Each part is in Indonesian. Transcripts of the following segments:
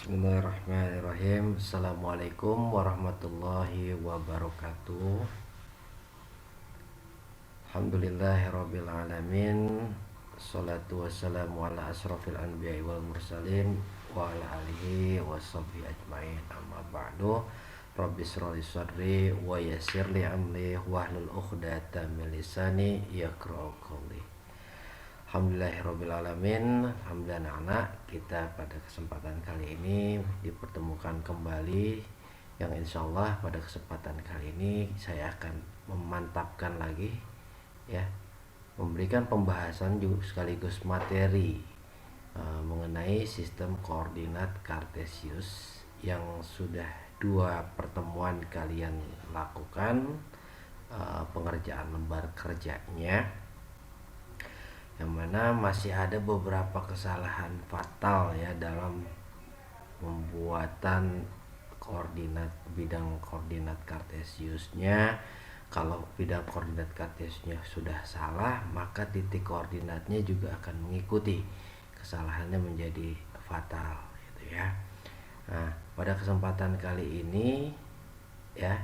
Bismillahirrahmanirrahim. Assalamualaikum warahmatullahi wabarakatuh. Alhamdulillahirabbil alamin. Shalatu wassalamu ala asrofil anbiya'i wal mursalin wa ala alihi washabbihi ajmain. Amma ba'du. Rabbi shrah li sadri wa yassir li amri wahlul 'uqdatam min lisani yafqahu qawli. Alhamdulillahirrabbilalamin. Alhamdulillah anak kita pada kesempatan kali ini dipertemukan kembali, yang insya Allah pada kesempatan kali ini saya akan memantapkan lagi ya, memberikan pembahasan juga sekaligus materi mengenai sistem koordinat Kartesius yang sudah 2 pertemuan kalian lakukan pengerjaan lembar kerjanya, yang mana masih ada beberapa kesalahan fatal ya dalam pembuatan bidang koordinat Kartesiusnya. Kalau bidang koordinat Kartesiusnya sudah salah, maka titik koordinatnya juga akan mengikuti kesalahannya menjadi fatal gitu ya. Nah, pada kesempatan kali ini ya,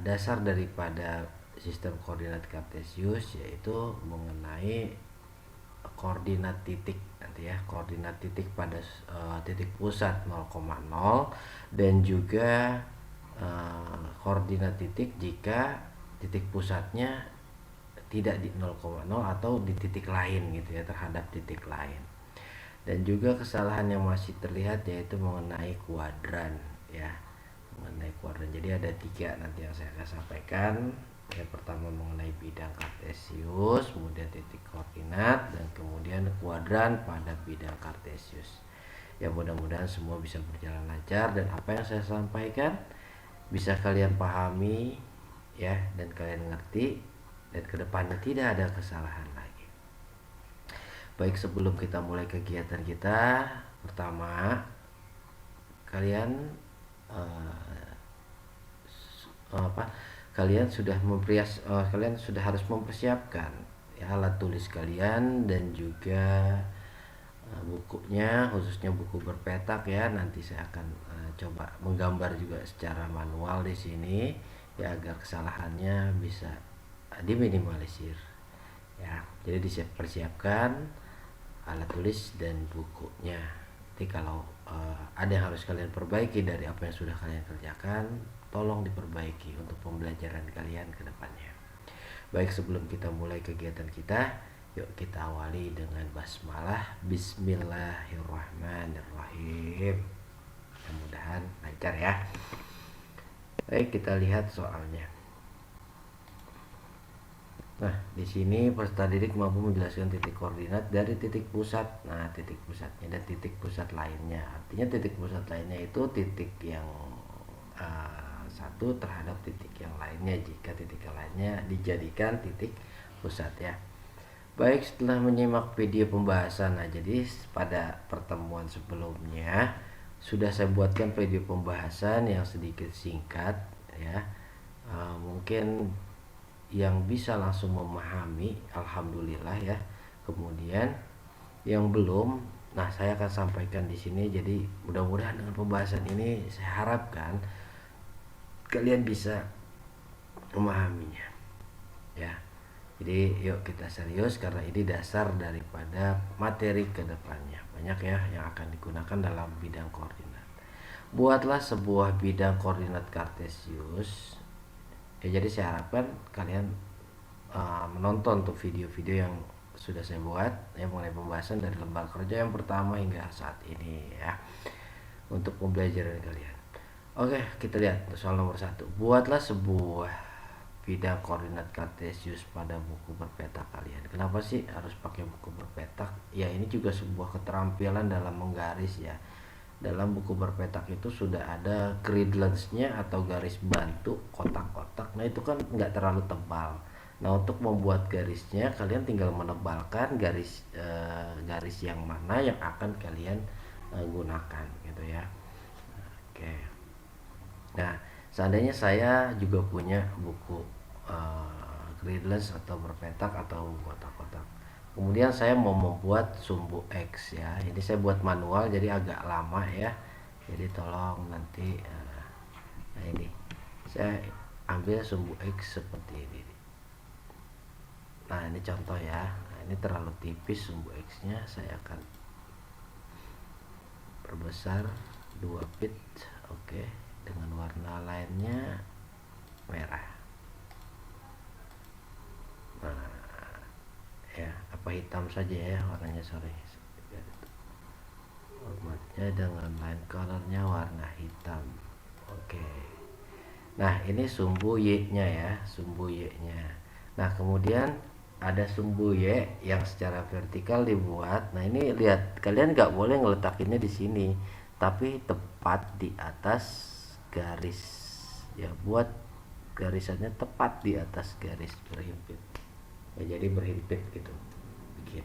dasar daripada sistem koordinat Kartesius yaitu mengenai koordinat titik nanti ya, koordinat titik pada titik pusat 0,0 dan juga koordinat titik jika titik pusatnya tidak di 0,0 atau di titik lain gitu ya, terhadap titik lain. Dan juga kesalahan yang masih terlihat yaitu mengenai kuadran ya, mengenai kuadran. Jadi ada 3 nanti yang saya akan sampaikan. Yang pertama mengenai bidang Kartesius, kemudian titik koordinat, dan kemudian kuadran pada bidang Kartesius. Ya, mudah-mudahan semua bisa berjalan lancar dan apa yang saya sampaikan bisa kalian pahami ya, dan kalian ngerti, dan kedepannya tidak ada kesalahan lagi. Baik, sebelum kita mulai kegiatan kita, pertama kalian kalian sudah harus mempersiapkan ya, alat tulis kalian dan juga bukunya, khususnya buku berpetak ya. Nanti saya akan coba menggambar juga secara manual di sini ya, agar kesalahannya bisa diminimalisir ya. Jadi dipersiapkan alat tulis dan bukunya. Nanti kalau ada yang harus kalian perbaiki dari apa yang sudah kalian kerjakan, tolong diperbaiki untuk pembelajaran kalian ke depannya. Baik, sebelum kita mulai kegiatan kita, yuk kita awali dengan basmalah. Bismillahirrahmanirrahim. Mudah-mudahan lancar ya. Baik, kita lihat soalnya. Nah, di sini peserta didik mampu menjelaskan titik koordinat dari titik pusat. Nah, titik pusatnya dan titik pusat lainnya. Artinya titik pusat lainnya itu titik yang satu terhadap titik yang lainnya jika titik yang lainnya dijadikan titik pusat ya. Baik, setelah menyimak video pembahasan, nah jadi pada pertemuan sebelumnya sudah saya buatkan video pembahasan yang sedikit singkat ya. Mungkin yang bisa langsung memahami, alhamdulillah ya. Kemudian yang belum, nah saya akan sampaikan di sini. Jadi mudah-mudahan dengan pembahasan ini saya harapkan kalian bisa memahaminya ya. Jadi yuk kita serius, karena ini dasar daripada materi kedepannya. Banyak ya yang akan digunakan dalam bidang koordinat. Buatlah sebuah bidang koordinat Kartesius ya. Jadi saya harapkan kalian menonton untuk video-video yang sudah saya buat ya, mengenai pembahasan dari lembar kerja yang pertama hingga saat ini ya, untuk pembelajaran kalian. Oke, kita lihat soal nomor 1. Buatlah sebuah bidang koordinat Kartesius pada buku berpetak kalian. Kenapa sih harus pakai buku berpetak? Ya, ini juga sebuah keterampilan dalam menggaris ya. Dalam buku berpetak itu sudah ada gridlines-nya atau garis bantu kotak-kotak. Nah, itu kan nggak terlalu tebal. Nah, untuk membuat garisnya kalian tinggal menebalkan garis yang mana yang akan kalian gunakan gitu ya. Oke. Nah, seandainya saya juga punya buku gridlines atau berpetak atau kotak-kotak, Kemudian saya mau membuat sumbu X ya. Ini saya buat manual jadi agak lama ya. Jadi tolong nanti nah ini saya ambil sumbu X seperti ini. Nah ini contoh ya. Nah, ini terlalu tipis sumbu X nya, saya akan perbesar 2 bit. Oke, dengan warna lainnya merah. Nah ya, apa hitam saja ya warnanya, sorry, formatnya dengan line colornya warna hitam. Oke, nah ini sumbu Y nya ya, sumbu Y nya. Nah kemudian ada sumbu Y yang secara vertikal dibuat. Nah ini lihat, kalian nggak boleh ngeletakinnya di sini, tapi tepat di atas garis ya, buat garisannya tepat di atas garis berhimpit ya, jadi berhimpit gitu bikin.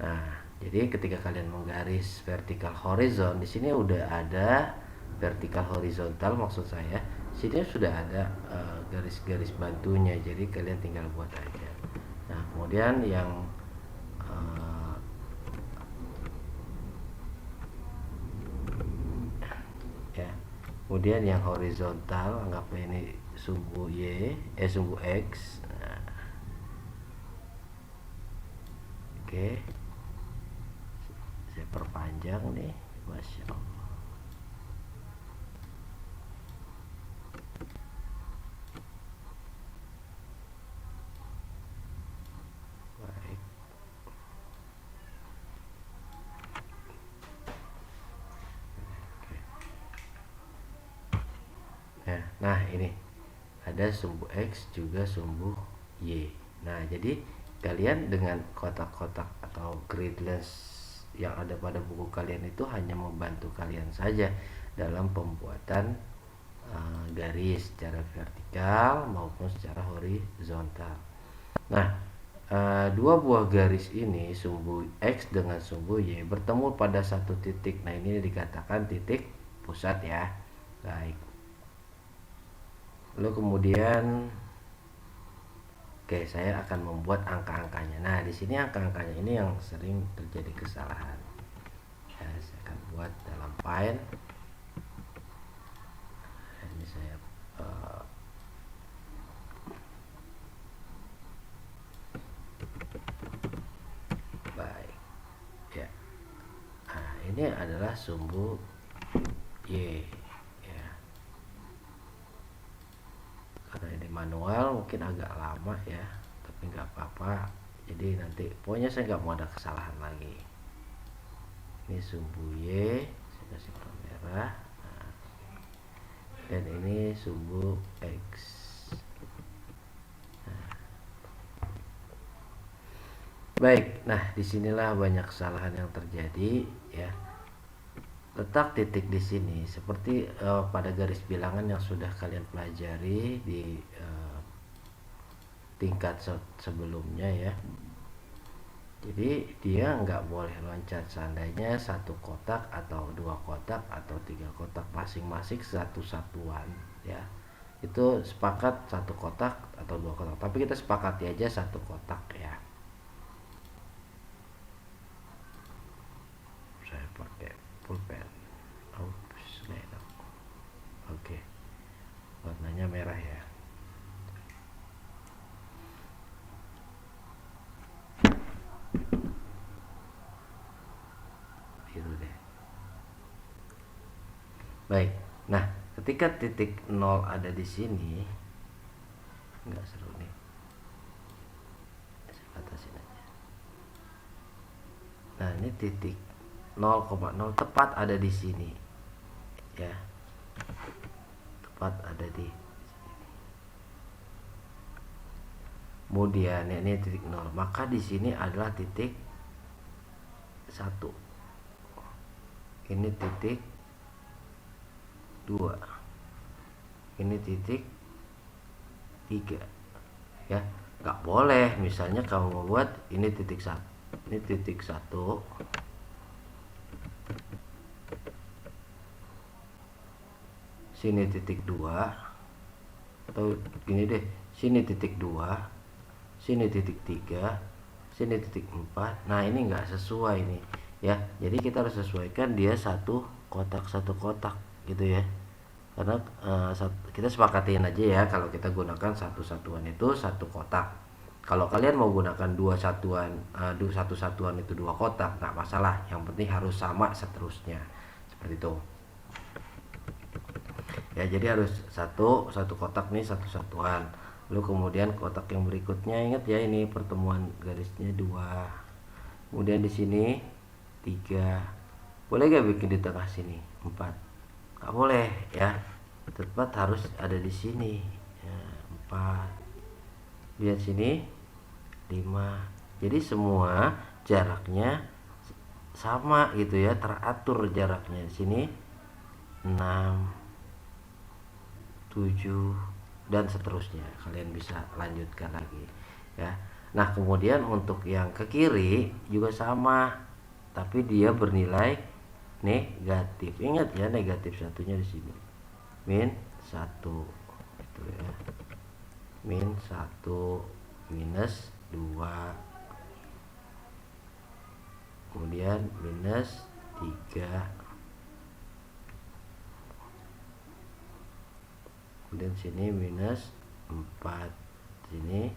Nah jadi ketika kalian menggaris vertikal horizon, di sini udah ada vertikal horizontal, maksud saya sini sudah ada garis-garis bantunya, jadi kalian tinggal buat aja. Nah kemudian yang ya, kemudian yang horizontal anggaplah ini sumbu Y, sumbu X. Nah, oke, saya perpanjang nih, Masya Allah. Baik. Oke. Nah ini ada sumbu X juga sumbu Y. Nah jadi kalian dengan kotak-kotak atau griddless yang ada pada buku kalian itu hanya membantu kalian saja dalam pembuatan garis secara vertikal maupun secara horizontal. Nah dua buah garis ini, sumbu X dengan sumbu Y, bertemu pada satu titik. Nah ini dikatakan titik pusat ya. Baik, lalu kemudian oke, saya akan membuat angka-angkanya. Nah di sini angka-angkanya ini yang sering terjadi kesalahan ya. Saya akan buat dalam file ini, saya baik ya. Nah ini adalah sumbu Y ya. Karena ini manual mungkin agak lama ya, tapi nggak apa-apa. Jadi nanti pokoknya saya nggak mau ada kesalahan lagi. Ini sumbu Y, saya kasih warna merah. Nah, dan ini sumbu X. Nah, baik, nah disinilah banyak kesalahan yang terjadi ya. Letak titik di sini seperti pada garis bilangan yang sudah kalian pelajari di tingkat sebelumnya ya. Jadi dia nggak boleh loncat, seandainya satu kotak atau dua kotak atau tiga kotak masing-masing satu satuan ya, itu sepakat satu kotak atau dua kotak, tapi kita sepakati aja satu kotak ya. Saya pakai pulpen. Oops, enak. Oke, warnanya merah ya. Biru deh. Baik, nah ketika titik 0 ada di sini, nggak seru nih, saya batasin aja. Nah ini titik 0,0 tepat ada di sini ya, tepat ada di sini. Kemudian ini titik 0, maka di sini adalah titik 1, ini titik 2, ini titik 3 ya. Nggak boleh misalnya kamu membuat ini titik 1, ini titik 1, sini titik 2, atau gini deh, sini titik 2, sini titik 3, sini titik 4. Nah ini enggak sesuai nih ya, jadi kita harus sesuaikan dia satu kotak gitu ya, karena kita sepakatin aja ya kalau kita gunakan satu satuan itu satu kotak. Kalau kalian mau gunakan dua satuan, satu satuan itu dua kotak, nggak masalah, yang penting harus sama seterusnya, seperti itu ya. Jadi harus satu kotak nih, satu satuan. Lalu kemudian kotak yang berikutnya, ingat ya, ini pertemuan garisnya 2, kemudian di sini 3. Boleh gak bikin di tengah sini 4? Nggak boleh ya, tepat harus ada di sini ya, 4. Lihat sini 5. Jadi semua jaraknya sama gitu ya, teratur jaraknya. Di sini 6, 7 dan seterusnya. Kalian bisa lanjutkan lagi ya. Nah kemudian untuk yang ke kiri juga sama, tapi dia bernilai negatif. Ingat ya, negatif satunya di sini -1 itu ya, -1, -2, kemudian -3, kemudian sini -4, sini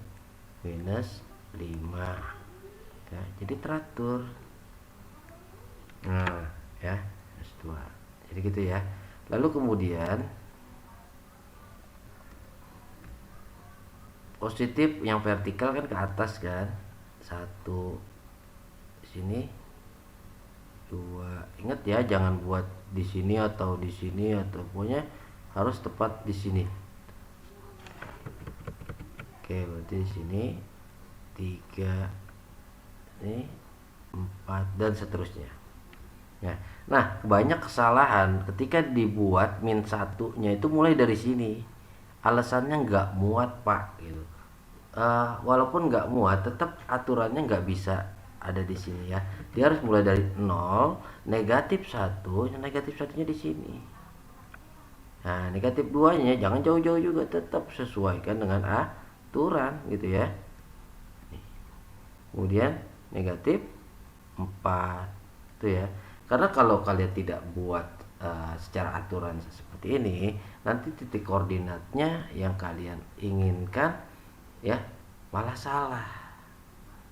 -5 ya, jadi teratur. Nah ya, -2, jadi gitu ya. Lalu kemudian positif yang vertikal kan ke atas kan, 1 sini 2. Ingat ya, jangan buat di sini atau di sini, atau pokoknya harus tepat di sini. Oke, berarti di sini 3, ini 4 dan seterusnya ya. Nah banyak kesalahan ketika dibuat -1-nya itu mulai dari sini. Alasannya nggak muat pak gitu. Walaupun nggak muat, tetap aturannya nggak bisa ada di sini ya. Dia harus mulai dari 0, -1, negatif satunya di sini. Nah negatif 2-nya jangan jauh-jauh juga, tetap sesuaikan dengan aturan gitu ya. Kemudian negatif 4 tuh ya. Karena kalau kalian tidak buat secara aturan seperti ini, nanti titik koordinatnya yang kalian inginkan ya malah salah,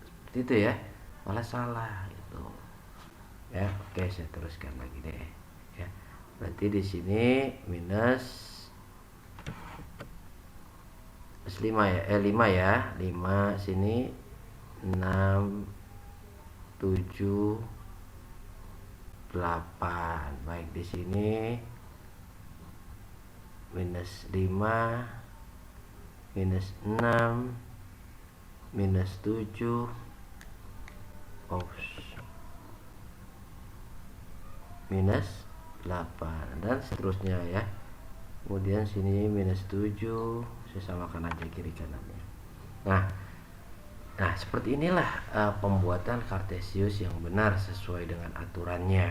seperti itu ya, malah salah gitu ya. Oke, saya teruskan lagi deh ya. Berarti di sini -5 ya, 5 ya, 5 sini 6, 7, 8. Baik, di sini -5, -6, -7, -8 dan seterusnya ya. Kemudian sini -7, saya samakan aja kiri kanannya. Nah seperti inilah pembuatan kartesius yang benar sesuai dengan aturannya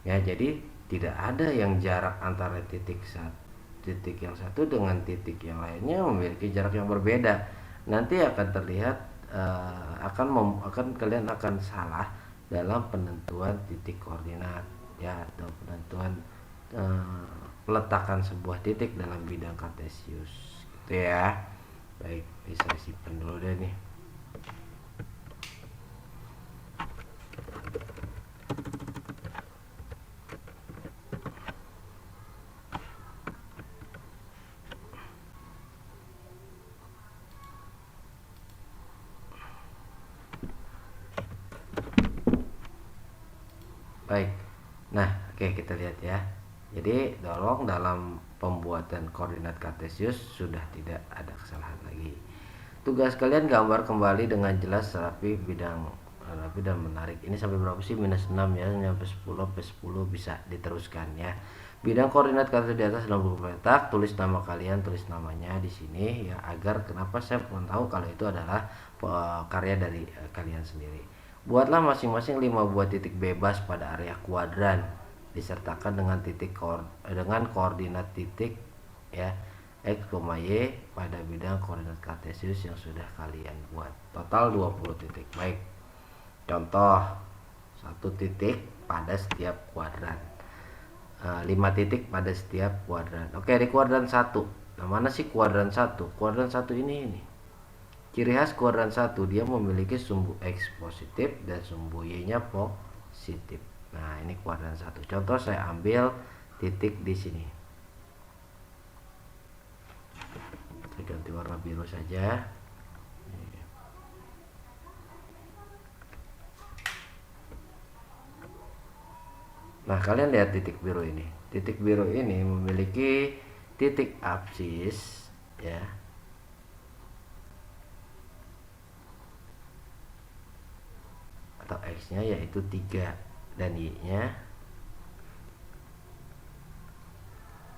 ya. Jadi tidak ada yang jarak antara titik yang satu dengan titik yang lainnya memiliki jarak yang berbeda. Nanti akan terlihat kalian akan salah dalam penentuan titik koordinat ya, atau penentuan peletakan sebuah titik dalam bidang kartesius gitu ya. Baik, bisa simpan dulu deh nih. Baik, nah oke, kita lihat ya. Jadi tolong dalam pembuatan koordinat kartesius sudah tidak ada kesalahan lagi. Tugas kalian gambar kembali dengan jelas, rapi dan menarik. Ini sampai berapa sih? -6 ya, sampai 10, sampai 10 bisa diteruskan ya. Bidang koordinat kartesius di atas dalam buku petak, tulis nama kalian, tulis namanya di sini ya, agar kenapa saya mau tahu kalau itu adalah karya dari kalian sendiri. Buatlah masing-masing 5 buah titik bebas pada area kuadran, disertakan dengan koordinat titik ya, X, Y pada bidang koordinat kartesius yang sudah kalian buat. Total 20 titik. Baik. Contoh 1 titik pada setiap kuadran. 5 titik pada setiap kuadran. Oke, di kuadran 1. Nah, mana sih kuadran 1? Kuadran 1 ini. Ciri khas kuadran 1, dia memiliki sumbu X positif dan sumbu Y-nya positif. Nah, ini kuadran 1. Contoh saya ambil titik di sini. Saya ganti warna biru saja. Nah, kalian lihat titik biru ini. Titik biru ini memiliki titik absis ya. Atau X-nya yaitu 3 dan Y-nya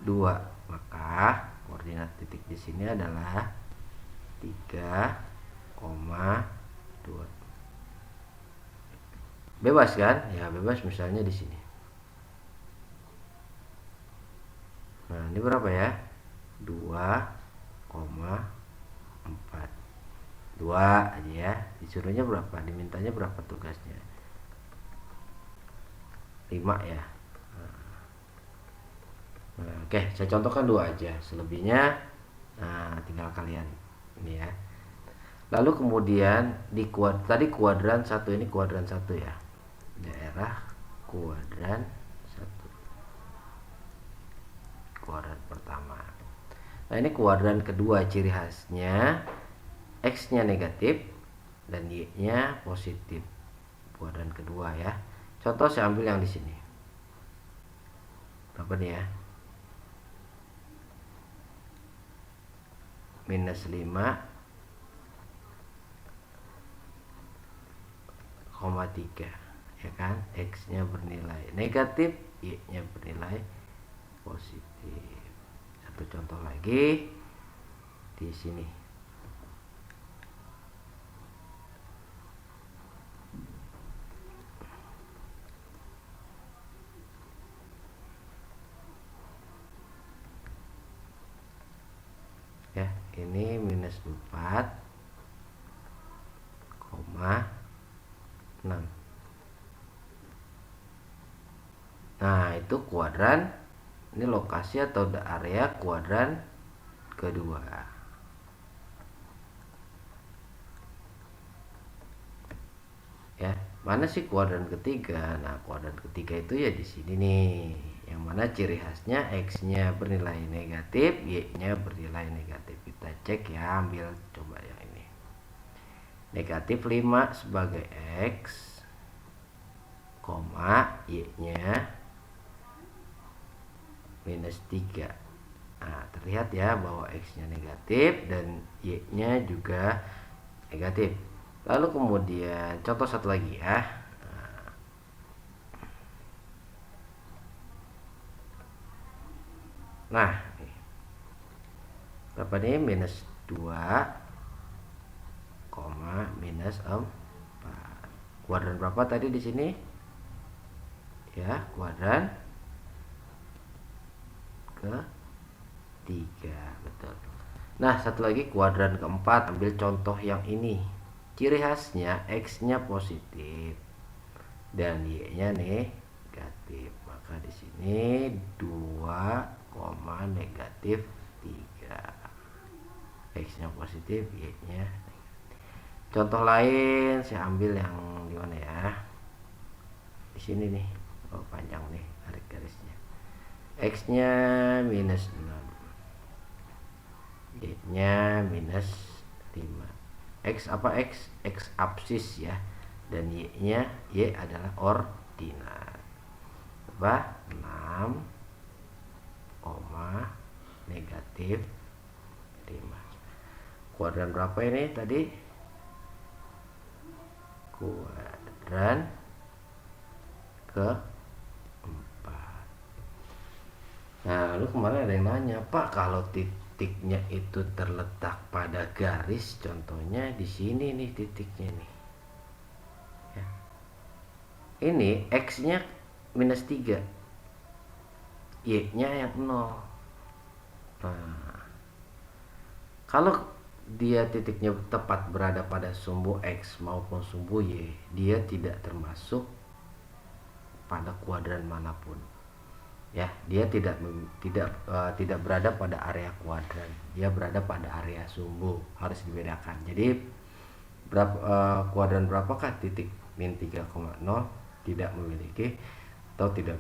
2. Maka koordinat titik di sini adalah 3,2. Bebas kan? Ya, bebas misalnya di sini. Nah, ini berapa ya? 2,4. 2 aja ya. Disuruhnya berapa? Dimintanya berapa tugasnya? 5 ya. Nah, oke, saya contohkan 2 aja. Selebihnya tinggal kalian ini ya. Lalu kemudian di tadi kuadran 1, ini kuadran 1 ya. Daerah kuadran 1. Kuadran pertama. Nah, ini kuadran kedua, ciri khasnya X-nya negatif dan Y-nya positif. Kuadran kedua ya. Contoh saya ambil yang di sini. Berapa nih ya? -5,3 ya kan? X-nya bernilai negatif, Y-nya bernilai positif. Satu contoh lagi di sini. Ya, ini -4,6. Nah, itu kuadran, ini lokasi atau area kuadran kedua. Ya, mana sih kuadran ketiga? Nah, kuadran ketiga itu ya di sini nih. Yang mana ciri khasnya X-nya bernilai negatif, Y-nya bernilai negatif. Kita cek ya, ambil coba yang ini. Negatif 5 sebagai X, Y-nya -3. Nah, terlihat ya bahwa X-nya negatif dan Y-nya juga negatif. Lalu kemudian contoh satu lagi ya. Nah, berapa nih? -2, -4. Kuadran berapa tadi di sini? Ya, kuadran ke-3, betul. Nah, satu lagi kuadran keempat, ambil contoh yang ini. Ciri khasnya X-nya positif dan Y-nya negatif. Maka di sini 2, -3. X-nya positif, Y-nya negatif. Contoh lain saya ambil yang di mana ya? Di sini nih. Oh, panjang nih tarik garisnya. X-nya -6, Y-nya -5. X apa? X absis ya. Dan Y-nya, Y adalah ordinat. Apa? 6, -5. Kuadran berapa ini tadi? Kuadran ke-4. Nah, lalu kemarin ada yang nanya, Pak, kalau titiknya itu terletak pada garis, contohnya di sini nih titiknya nih. Ya. Ini X-nya -3, Y-nya yang 0. Nah, Kalau dia titiknya tepat berada pada sumbu X maupun sumbu Y, dia tidak termasuk pada kuadran manapun. Ya, dia tidak berada pada area kuadran. Dia berada pada area sumbu. Harus dibedakan. Jadi kuadran berapakah titik min 3,0 tidak memiliki atau tidak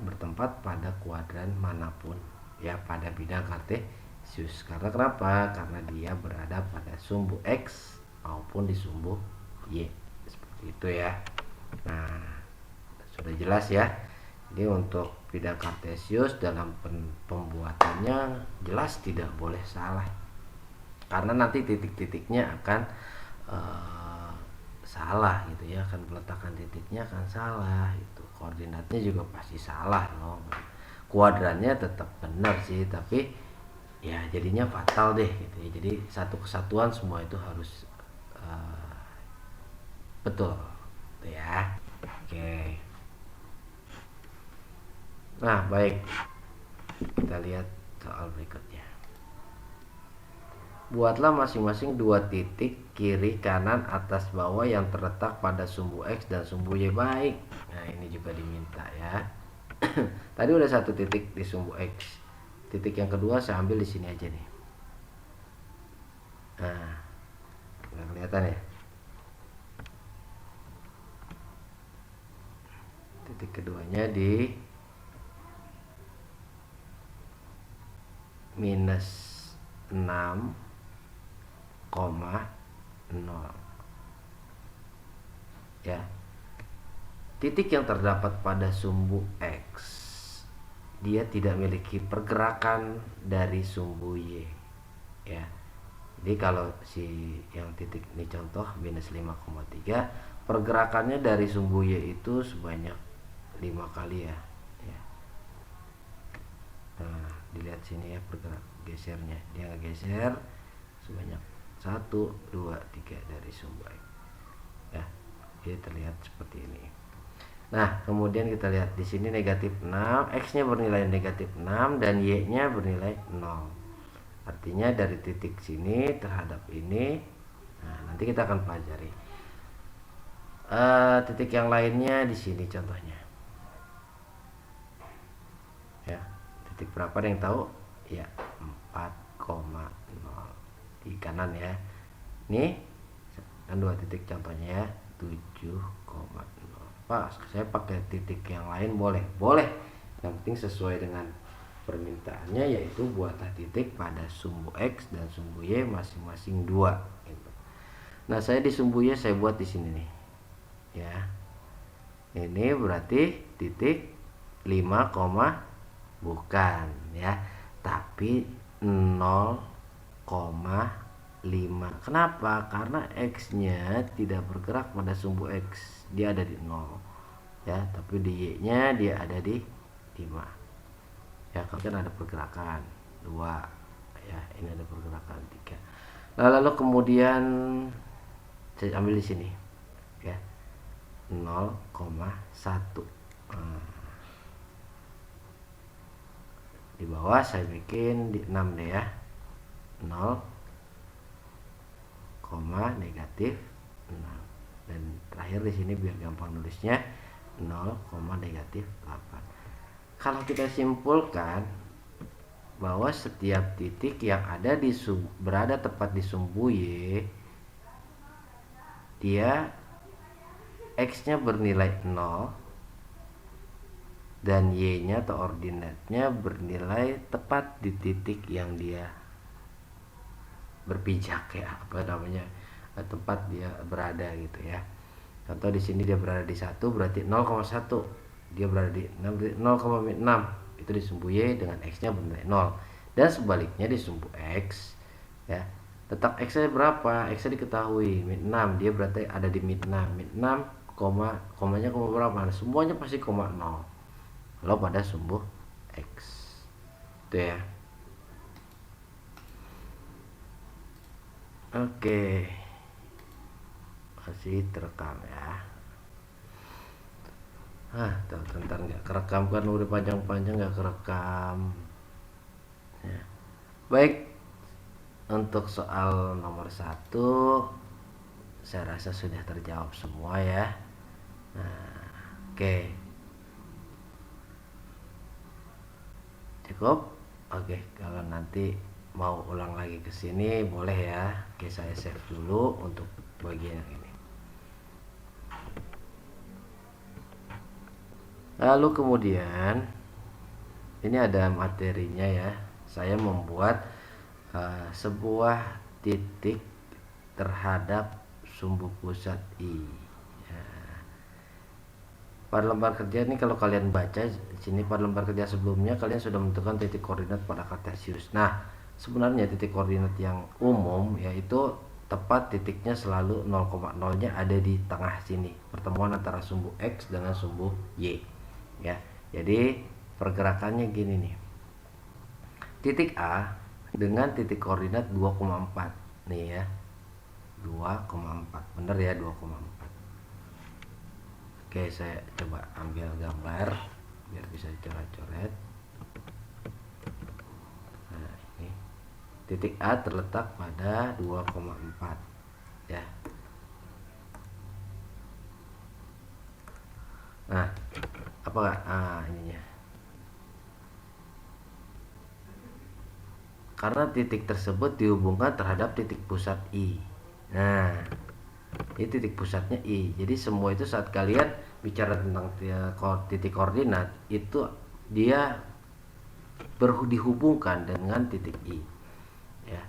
bertempat pada kuadran manapun, ya, pada bidang kartesius. Karena kenapa? Karena dia berada pada sumbu X maupun di sumbu Y, seperti itu ya. Nah, sudah jelas ya. Jadi untuk bidang kartesius dalam pembuatannya jelas tidak boleh salah, karena nanti titik-titiknya akan salah gitu ya, akan peletakan titiknya akan salah, itu koordinatnya juga pasti salah loh. Kuadrannya tetap benar sih, tapi ya jadinya fatal deh gitu ya. Jadi satu kesatuan semua itu harus betul gitu ya. Oke. Nah, baik, kita lihat soal berikutnya. Buatlah masing-masing dua titik kiri, kanan, atas, bawah yang terletak pada sumbu X dan sumbu Y. Baik. Nah, ini juga diminta ya. Tadi udah satu titik di sumbu X. Titik yang kedua saya ambil di sini aja nih. Nah, nggak kelihatan ya. Titik keduanya di minus 6,0 ya. Titik yang terdapat pada sumbu X, dia tidak memiliki pergerakan dari sumbu Y ya. Jadi kalau si yang titik ini contoh minus 5,3, pergerakannya dari sumbu Y itu sebanyak 5 kali ya. Nah, dilihat sini ya pergerak gesernya, dia geser sebanyak 1, 2, 3 dari sumbu X ya. Jadi terlihat seperti ini. Nah, kemudian kita lihat di sini negatif 6, X-nya bernilai negatif 6 dan Y-nya bernilai 0. Artinya dari titik sini terhadap ini, nah nanti kita akan pelajari. Titik yang lainnya di sini contohnya. Ya, titik berapa ada yang tahu? Ya, 4,0 di kanan ya. Ini kan dua titik contohnya ya, 7,0. Pak, saya pakai titik yang lain boleh? Boleh. Yang penting sesuai dengan permintaannya, yaitu buatlah titik pada sumbu X dan sumbu Y masing-masing 2 gitu. Nah, saya di sumbu Y saya buat di sini nih. Ya. Ini berarti titik 5, bukan ya, tapi 0,5. Kenapa? Karena X-nya tidak bergerak pada sumbu X, dia ada di 0 ya, tapi di Y-nya dia ada di 5 ya. Kan ada pergerakan 2 ya, ini ada pergerakan 3. Nah, lalu kemudian saya ambil di sini ya, 0,1. Di bawah saya bikin di 6 deh ya, 0, negatif 6, dan terakhir di sini biar gampang nulisnya 0, negatif 8. Kalau kita simpulkan bahwa setiap titik yang ada berada tepat di sumbu Y, dia X-nya bernilai 0 dan Y-nya atau ordinatnya bernilai tepat di titik yang dia berpijak ya, apa namanya, tempat dia berada gitu ya. Contoh di sini dia berada di 1, berarti 0,1, dia berada di 0,6 itu di sumbu Y dengan X-nya bernilai 0. Dan sebaliknya di sumbu X ya, tetap X-nya berapa? X-nya diketahui min 6, dia berarti ada di min 6. Min 6, komanya berapa? Nah, semuanya pasti 0 kalau pada sumbu X itu ya. Oke, masih terekam ya. Bentar nggak kerekam kan, udah panjang-panjang nggak kerekam ya. Baik, untuk soal nomor 1 saya rasa sudah terjawab semua ya. Nah, oke. Cukup? Oke, kalau nanti mau ulang lagi ke sini boleh ya. Oke, saya save dulu untuk bagian yang ini. Lalu kemudian ini ada materinya ya. Saya membuat sebuah titik terhadap sumbu pusat I. Ya. Pada lembar kerja ini kalau kalian baca sini, pada lembar kerja sebelumnya kalian sudah menentukan titik koordinat pada kartesius. Nah, sebenarnya titik koordinat yang umum yaitu tepat titiknya selalu 0,0-nya ada di tengah sini, pertemuan antara sumbu X dengan sumbu Y ya. Jadi pergerakannya gini nih. Titik A dengan titik koordinat 2,4 nih ya. 2,4 bener ya, 2,4. Oke, saya coba ambil gambar biar bisa dicoret-coret. Nah, ini titik A terletak pada 2,4 ya. Nah, apa ininya? Karena titik tersebut dihubungkan terhadap titik pusat I. Nah, ini titik pusatnya I. Jadi semua itu saat kalian bicara tentang titik koordinat itu dia dihubungkan dengan titik I ya.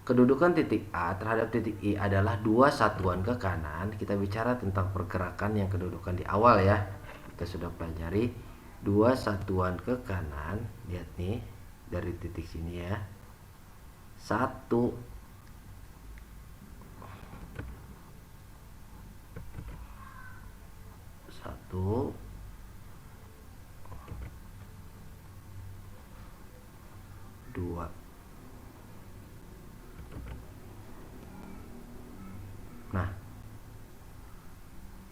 Kedudukan titik A terhadap titik I adalah 2 satuan ke kanan. Kita bicara tentang pergerakan yang kedudukan di awal ya. Kita sudah pelajari 2 satuan ke kanan. Lihat nih dari titik sini ya. 1 2. Nah,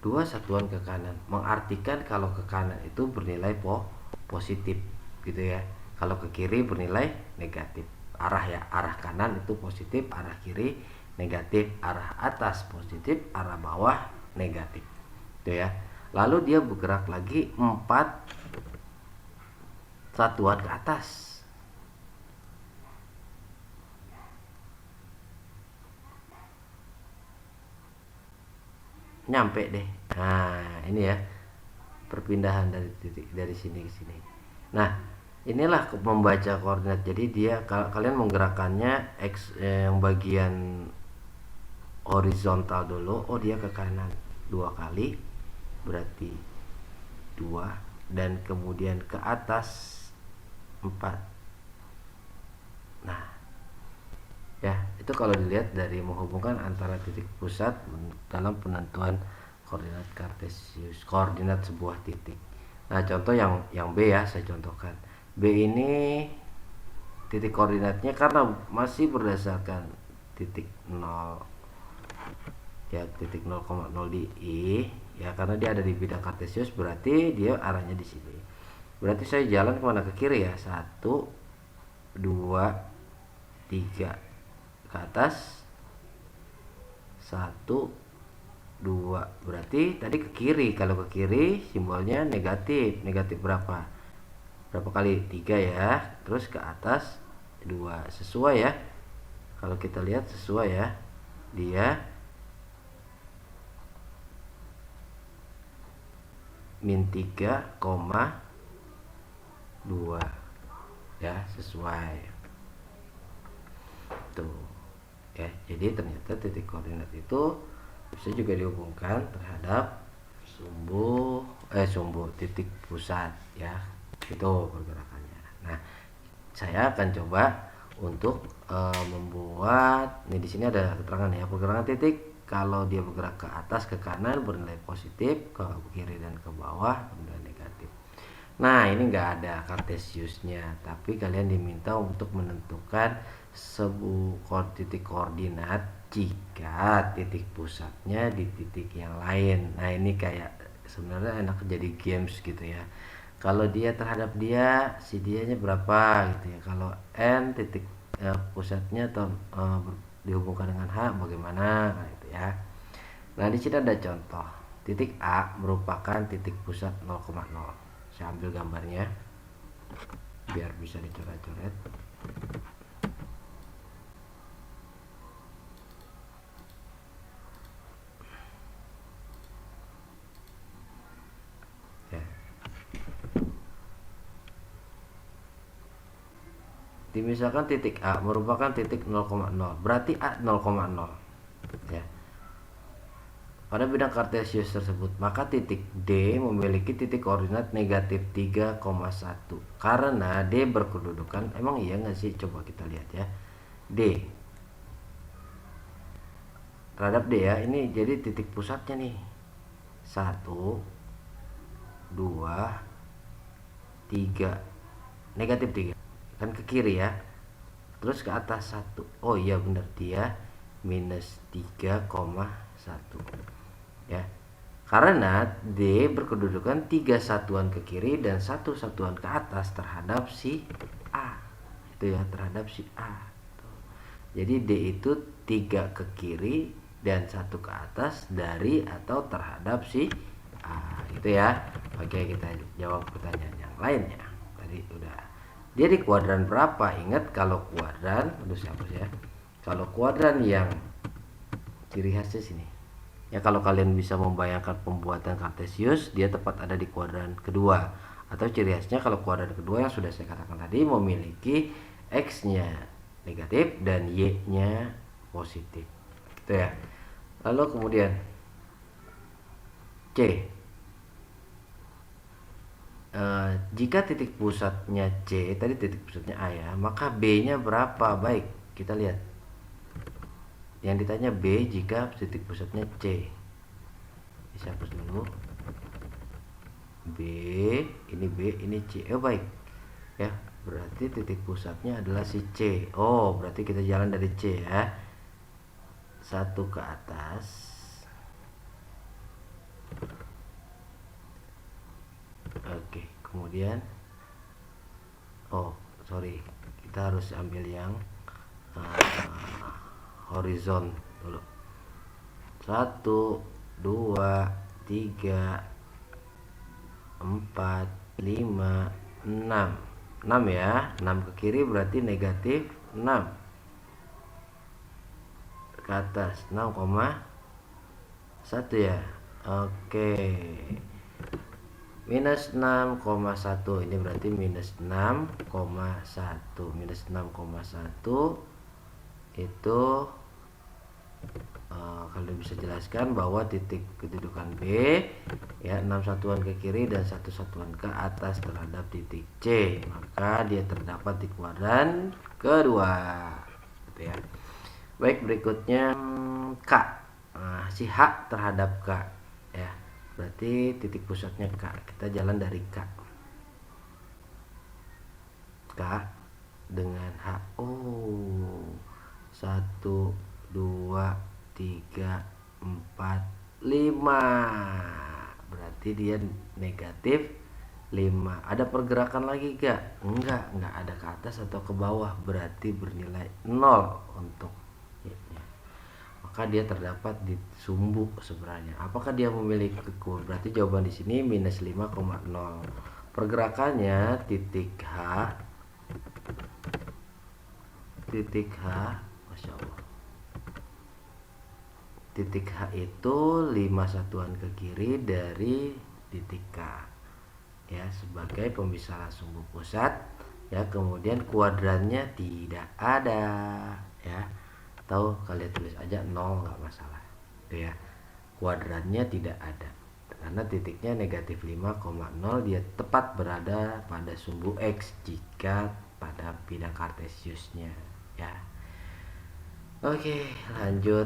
2 satuan ke kanan mengartikan kalau ke kanan itu bernilai positif gitu ya. Kalau ke kiri bernilai negatif. Arah ya, arah kanan itu positif, arah kiri negatif, arah atas positif, arah bawah negatif. Gitu ya. Lalu dia bergerak lagi 4 satuan ke atas. Nyampe deh. Nah, ini ya perpindahan dari titik dari sini ke sini. Nah, inilah membaca koordinat. Jadi dia kalau kalian menggerakkannya X yang bagian horizontal dulu, oh dia ke kanan 2 kali berarti 2, dan kemudian ke atas 4. Nah ya, itu kalau dilihat dari menghubungkan antara titik pusat dalam penentuan koordinat kartesius, koordinat sebuah titik. Nah, contoh yang B ya, saya contohkan. B ini titik koordinatnya karena masih berdasarkan titik 0 ya, titik 0,0 di I ya, karena dia ada di bidang kartesius berarti dia arahnya di sini. Berarti saya jalan kemana? Ke kiri ya. 1 2 3 ke atas. 1 2, berarti tadi ke kiri. Kalau ke kiri simbolnya negatif. Negatif berapa kali? 3 ya. Terus ke atas 2, sesuai ya. Kalau kita lihat sesuai ya, dia -3,2 ya, sesuai tuh ya. Jadi ternyata titik koordinat itu bisa juga dihubungkan terhadap sumbu titik pusat ya, itu pergerakannya. Nah, saya akan coba untuk membuat ini, di sini ada keterangan ya, pergerakan titik kalau dia bergerak ke atas ke kanan bernilai positif, ke kiri dan ke bawah bernilai negatif. Nah, ini enggak ada kartesiusnya, tapi kalian diminta untuk menentukan sebuah titik koordinat jika titik pusatnya di titik yang lain. Nah, ini kayak sebenarnya enak jadi games gitu ya. Kalau dia terhadap dia, si dianya berapa gitu ya. Kalau n titik pusatnya atau dihubungkan dengan H bagaimana, nah itu ya. Nah di sini ada contoh, titik A merupakan titik pusat 0,0. Saya ambil gambarnya biar bisa dicoret-coret. Ya. Misalkan titik A merupakan titik 0,0, berarti A 0,0 ya. Pada bidang kartesius tersebut, maka titik D memiliki titik koordinat negatif 3,1 karena D berkedudukan, emang iya nggak sih? Coba kita lihat ya. D terhadap D ya, ini jadi titik pusatnya nih 1, 2, 3, negatif 3 kan ke kiri ya, terus ke atas 1. Oh iya benar, dia minus 3,1 ya, karena D berkedudukan 3 satuan ke kiri dan 1 satuan ke atas terhadap si A, itu ya, terhadap si A. Jadi D itu 3 ke kiri dan 1 ke atas dari atau terhadap si A, gitu ya. Oke, kita jawab pertanyaan yang lainnya. Tadi udah. Dia di kuadran berapa? Ingat kalau kuadran, kalau kuadran yang ciri khasnya sini. Ya kalau kalian bisa membayangkan pembuatan kartesius, dia tepat ada di kuadran kedua. Atau ciri khasnya kalau kuadran kedua yang sudah saya katakan tadi memiliki X-nya negatif dan Y-nya positif. Gitu ya. Lalu kemudian C. Jika titik pusatnya C, tadi titik pusatnya A ya, maka B-nya berapa? Baik, kita lihat. Yang ditanya B jika titik pusatnya C. Bisa hapus dulu. B, ini C. Oh baik. Ya, berarti titik pusatnya adalah si C. Oh, berarti kita jalan dari C ya. 1 ke atas. Oke, kemudian sorry, kita harus ambil yang horizon dulu. 1, 2, 3, 4, 5, 6 ya, 6 ke kiri berarti negatif 6, ke atas 6,1 ya. Oke, minus 6,1 ini berarti minus 6,1 itu kalian bisa jelaskan bahwa titik kedudukan B ya 6 satuan ke kiri dan 1 satuan ke atas terhadap titik C, maka dia terdapat di kuadran kedua, gitu ya. Baik, berikutnya K. Nah, si H terhadap K ya, berarti titik pusatnya K, kita jalan dari K dengan H. 1, 2, 3, 4, 5, berarti dia negatif 5. Ada pergerakan lagi gak? Enggak ada ke atas atau ke bawah, berarti bernilai 0 untuk Y-nya. Maka dia terdapat di sumbu sebenarnya. Apakah dia memiliki kekuatan? Berarti jawaban di sini minus 5,0. Pergerakannya titik H, Masya Allah, titik H itu 5 satuan ke kiri dari titik K ya, sebagai pemisahan sumbu pusat ya. Kemudian kuadrannya tidak ada ya, atau kalian tulis aja 0 nggak masalah gitu ya. Kuadrannya tidak ada karena titiknya negatif 5,0, dia tepat berada pada sumbu X jika pada bidang kartesiusnya ya. Oke, lanjut.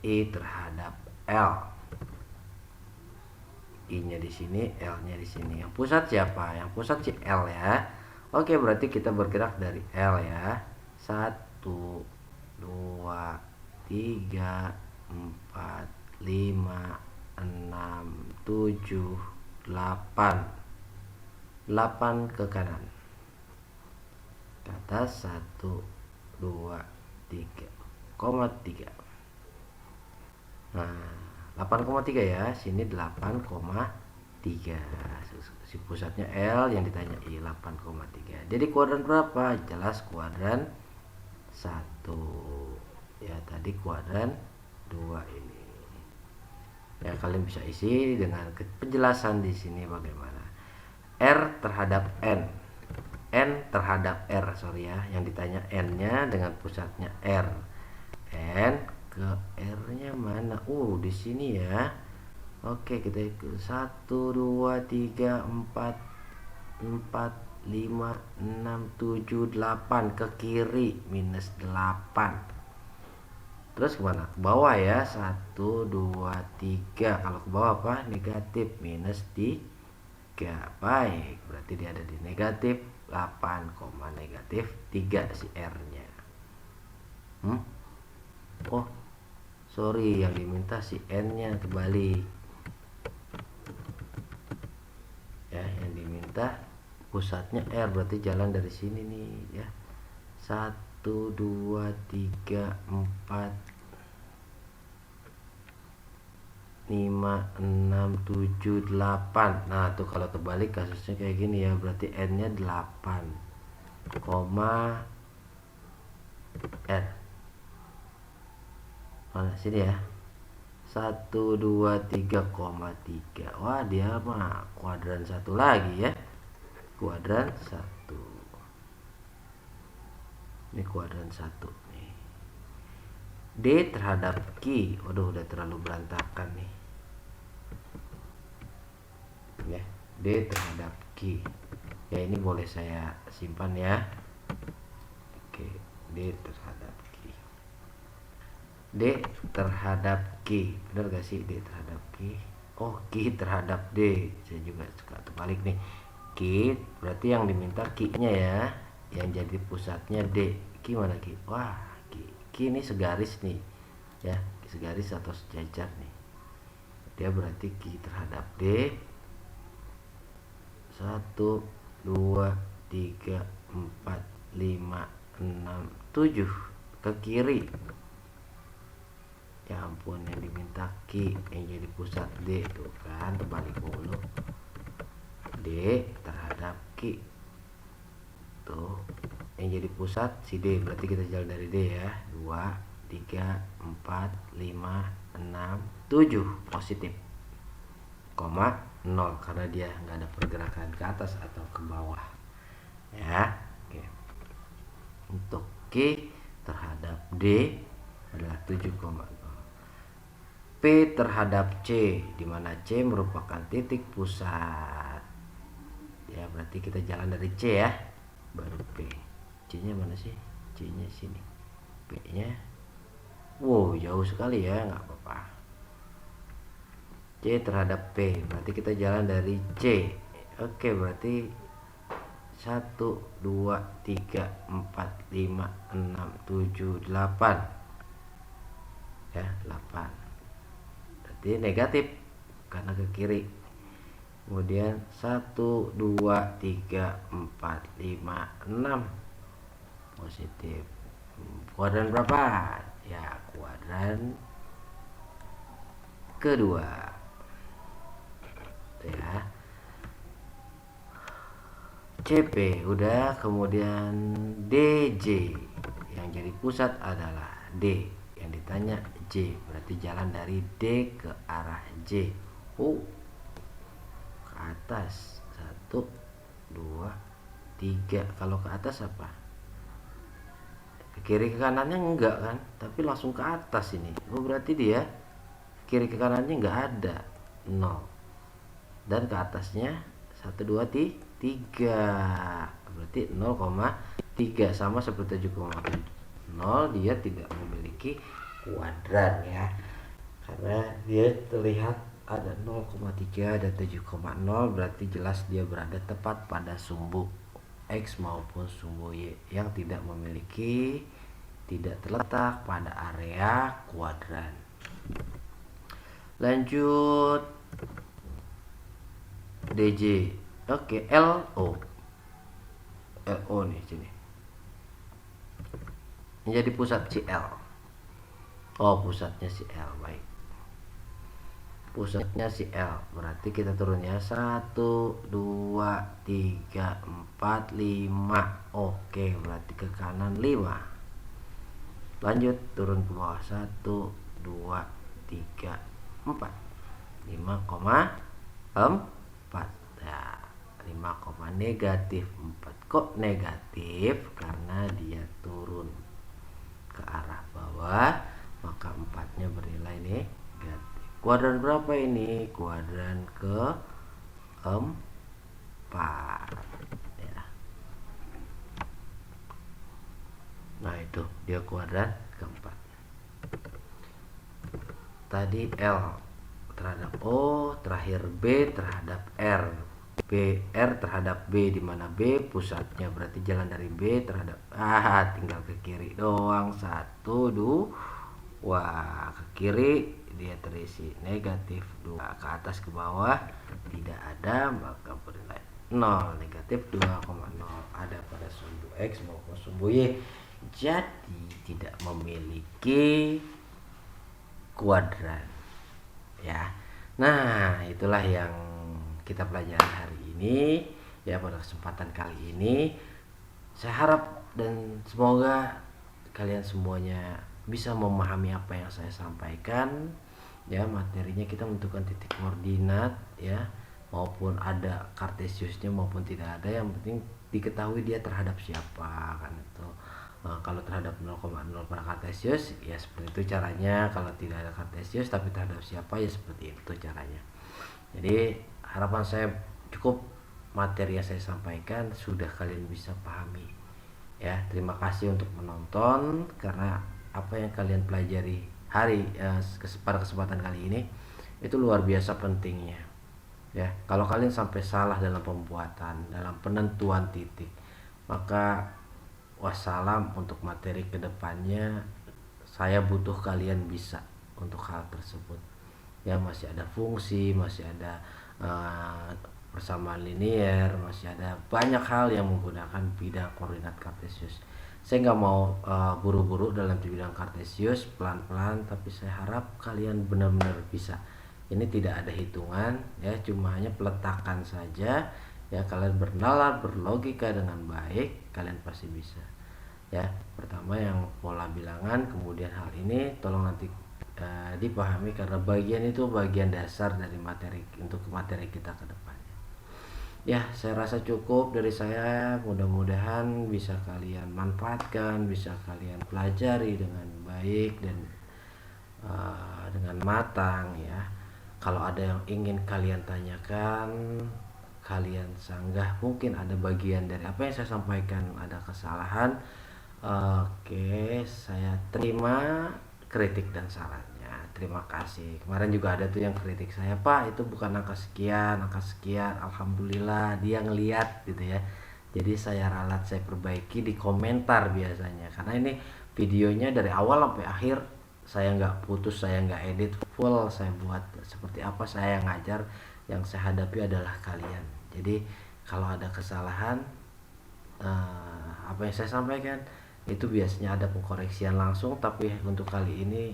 I terhadap L. I-nya di sini, L-nya di sini. Yang pusat siapa? Yang pusat si L ya. Oke, berarti kita bergerak dari L ya. 1, 2, 3, 4, 5, 6, 7, 8. 8 ke kanan. Ke atas 1, 8,3. Nah, 8,3 ya, sini 8,3. Si pusatnya L yang ditanya I 8,3. Jadi kuadran berapa? Jelas kuadran 1. Ya, tadi kuadran 2 ini. Ya, kalian bisa isi dengan penjelasan di sini bagaimana. R terhadap N. N terhadap R, sorry ya, yang ditanya N-nya dengan pusatnya R. N ke R-nya mana? Di sini ya. Oke, kita ikut 1 2 3 4 4 5 6 7 8 ke kiri minus 8. Terus kemana? Ke bawah ya, 1 2 3. Kalau ke bawah apa? Negatif minus 3. Baik, berarti dia ada di negatif 8, negatif 3 si R-nya. Oh, sorry, yang diminta si N-nya kebalik. Ya, yang diminta pusatnya R, berarti jalan dari sini nih ya. 1 2 3 4 5 6 7 8. Nah, tuh kalau kebalik kasusnya kayak gini ya, berarti N-nya 8, R. Mana sini ya. 1 2 3,3. Wah, dia mah kuadran 1 lagi ya. Kuadran 1. Ini kuadran 1 nih. D terhadap Q. Waduh, udah terlalu berantakan nih. Ya, D terhadap Q. Ya, ini boleh saya simpan ya. Oke, D terhadap Q. D terhadap Q. Benar gak sih D terhadap Q? Oh, Q terhadap D. Saya juga suka terbalik nih. Q berarti yang diminta Q-nya ya, yang jadi pusatnya D. Q mana Q? Wah, Q ini segaris nih ya, segaris atau sejajar nih. Dia berarti Q terhadap D 1 2 3 4 5 6 7 ke kiri. Ya ampun, yang diminta Q yang jadi pusat D tuh kan, terbalik mulu. D terhadap Q tuh yang jadi pusat si D, berarti kita jalan dari D ya. 2 3 4 5 6 7 positif, 0 karena dia nggak ada pergerakan ke atas atau ke bawah ya. Oke. Untuk Q terhadap D adalah 7,0. P terhadap C, di mana C merupakan titik pusat. Ya, berarti kita jalan dari C ya, baru P. C-nya mana sih? C-nya sini. P-nya, wow, jauh sekali ya, nggak apa-apa. C terhadap P, berarti kita jalan dari C. Oke, berarti 1 2 3 4 5 6 7 8. Ya, 8. Berarti negatif karena ke kiri. Kemudian 1 2 3 4 5 6 positif. Kuadran berapa? Ya, kuadran kedua. Ya. CP udah, kemudian DJ yang jadi pusat adalah D, yang ditanya J, berarti jalan dari D ke arah J. Ke atas 1 2 3. Kalau ke atas apa? Ke kiri ke kanannya enggak kan, tapi langsung ke atas ini. Berarti dia kiri ke kanannya enggak ada, 0. Dan ke atasnya 1 2 3. Berarti 0,3, sama seperti 7,0. Dia tidak memiliki kuadran ya, karena dia terlihat ada 0,3 dan 7,0, berarti jelas dia berada tepat pada sumbu X maupun sumbu Y yang tidak terletak pada area kuadran. Lanjut DJ. Oke, LO nih sini. menjadi pusat si L. Oh, pusatnya si L, baik. Pusatnya si L, berarti kita turunnya 1, 2, 3, 4, 5. Oke, berarti ke kanan 5. Lanjut turun ke bawah 1, 2, 3, 4. 5,4. Nah, 5, negatif 4. Kok negatif? Karena dia turun ke arah bawah, maka 4-nya bernilai negatif. Kuadran berapa ini? Kuadran keempat ya. Nah, itu dia kuadran keempat. Tadi L terhadap O, terakhir B terhadap R. R terhadap B, di mana B pusatnya, berarti jalan dari B terhadap tinggal ke kiri doang. 1, 2, ke kiri dia terisi negatif 2, ke atas ke bawah tidak ada, maka bernilai 0. Negatif 2,0 ada pada sumbu X maupun sumbu Y, jadi tidak memiliki kuadran ya. Nah, itulah yang kita pelajari hari ini ya. Pada kesempatan kali ini saya harap dan semoga kalian semuanya bisa memahami apa yang saya sampaikan ya. Materinya kita menentukan titik koordinat ya, maupun ada kartesiusnya maupun tidak ada, yang penting diketahui dia terhadap siapa kan itu. Kalau terhadap 0,0 pada kartesius ya seperti itu caranya. Kalau tidak ada kartesius tapi terhadap siapa ya seperti itu caranya. Jadi harapan saya cukup materi yang saya sampaikan sudah kalian bisa pahami ya. Terima kasih untuk menonton, karena apa yang kalian pelajari pada kesempatan kali ini itu luar biasa pentingnya ya. Kalau kalian sampai salah dalam pembuatan, dalam penentuan titik, maka wassalam untuk materi kedepannya. Saya butuh kalian bisa untuk hal tersebut ya. Masih ada fungsi, masih ada persamaan linier, masih ada banyak hal yang menggunakan bidang koordinat kartesius. Saya nggak mau buru-buru dalam bidang kartesius, pelan-pelan, tapi saya harap kalian benar-benar bisa. Ini tidak ada hitungan ya, cuma hanya peletakan saja ya. Kalian bernalar, berlogika dengan baik, kalian pasti bisa ya. Pertama yang pola bilangan, kemudian hal ini tolong nanti dipahami, karena bagian itu bagian dasar dari materi untuk materi kita ke depannya ya. Saya rasa cukup dari saya, mudah-mudahan bisa kalian manfaatkan, bisa kalian pelajari dengan baik dan dengan matang ya. Kalau ada yang ingin kalian tanyakan, kalian sanggah, mungkin ada bagian dari apa yang saya sampaikan ada kesalahan, oke, saya terima kritik dan sarannya. Terima kasih. Kemarin juga ada tuh yang kritik saya, Pak itu bukan angka sekian, alhamdulillah dia ngeliat gitu ya. Jadi saya ralat, saya perbaiki di komentar biasanya, karena ini videonya dari awal sampai akhir saya nggak putus, saya nggak edit, full saya buat seperti apa saya ngajar. Yang saya hadapi adalah kalian. Jadi kalau ada kesalahan, apa yang saya sampaikan itu biasanya ada pengkoreksian langsung, tapi untuk kali ini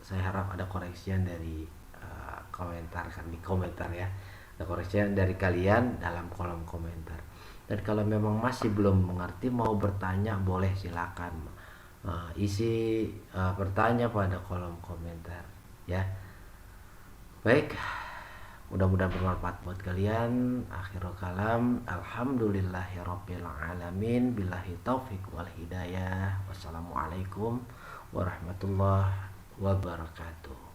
saya harap ada koreksian dari komentar, kan di komentar ya, ada koreksian dari kalian dalam kolom komentar. Dan kalau memang masih belum mengerti, mau bertanya boleh, silakan isi bertanya pada kolom komentar ya. Baik, mudah-mudahan bermanfaat buat kalian. Akhirul kalam, alhamdulillahirabbil alamin, billahi taufik wal hidayah. Wassalamualaikum warahmatullahi wabarakatuh.